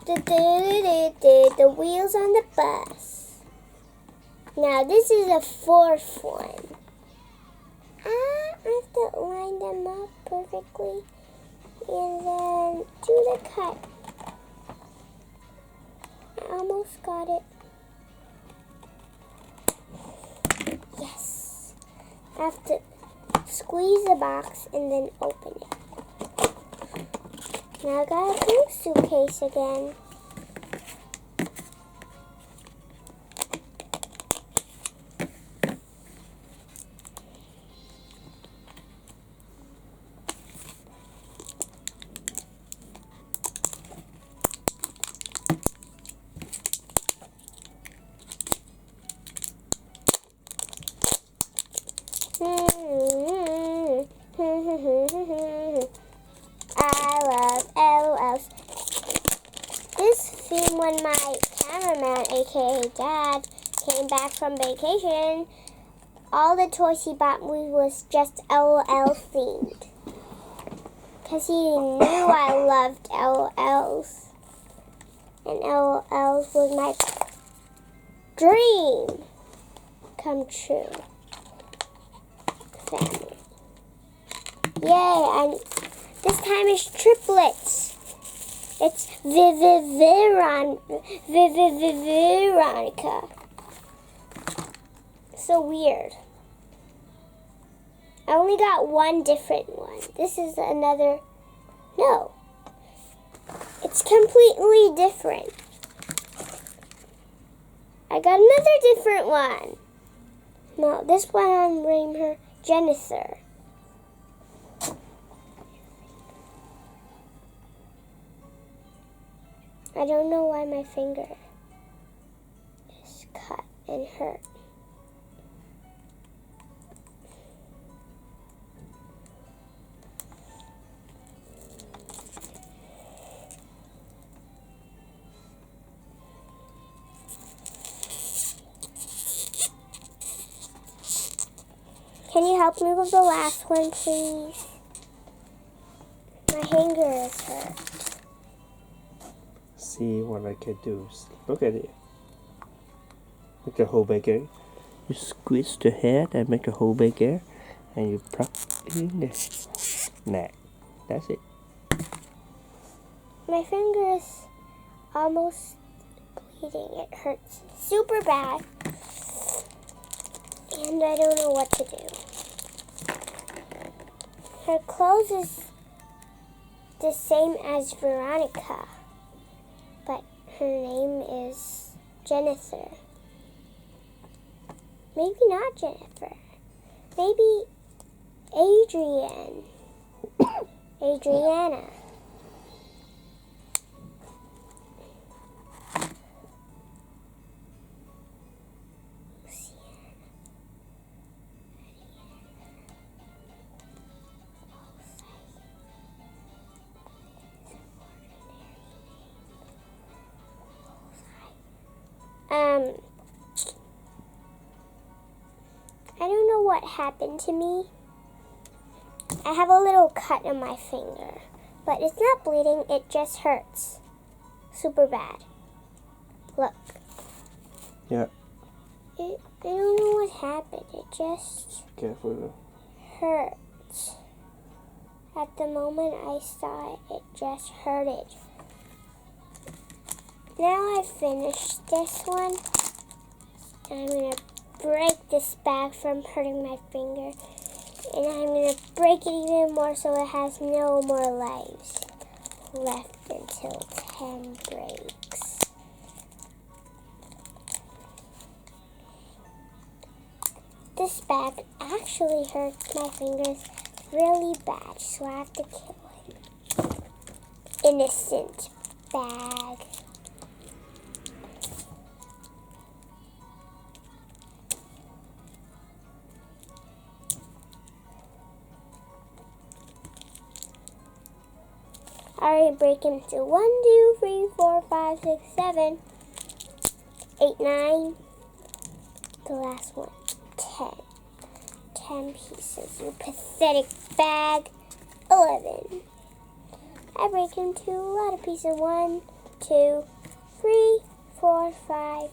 The wheels on the bus. Now this is a fourth one. I have to line them up perfectly and then do the cut. I almost got it. Yes. I have to squeeze the box and then open it. Now I got a blue suitcase again. I love l.o.l's. This theme when my cameraman, aka Dad, came back from vacation, all the toys he bought me was just l.o.l themed. Because he knew I loved l.o.l's. And l.o.l's was my dream come true. Family. Yay, and this time it's triplets. It's Veronica. So weird. I only got one different one. This is another. No. It's completely different. I got another different one. No, this one I'm naming her Jennifer. I don't know why my finger is cut and hurt. Can you help me with the last one, please? My finger is hurt. See what I can do. Look at it. Make a hole bigger. You squeeze the head and make a hole bigger, and you plug in the neck. That's it. My finger is almost bleeding. It hurts super bad. And I don't know what to do. Her clothes is the same as Veronica, but her name is Jennifer. Maybe not Jennifer. Maybe Adriana. I don't know what happened to me. I have a little cut on my finger, but it's not bleeding, it just hurts super bad. Look. Yeah. I don't know what happened. It just Careful. hurts. At the moment I saw it, it just hurted. Now I've finished this one. I'm going to break this bag from hurting my finger. And I'm going to break it even more so it has no more lives left until 10 breaks. This bag actually hurts my fingers really bad, so I have to kill him. Innocent bag. Alright, break into 1, 2, 3, 4, 5, 6, 7, 8, 9. The last one, 10. 10 pieces. You pathetic bag. 11. I break into a lot of pieces. 1, 2, 3, 4, 5,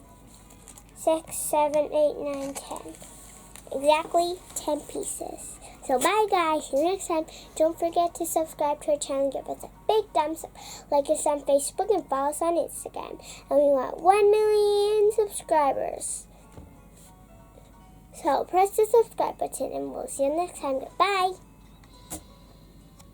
6, 7, 8, 9, 10. Exactly 10 pieces. So bye guys, see you next time. Don't forget to subscribe to our channel and give us a big thumbs up. Like us on Facebook and follow us on Instagram. And we want 1 million subscribers. So press the subscribe button and we'll see you next time. Goodbye.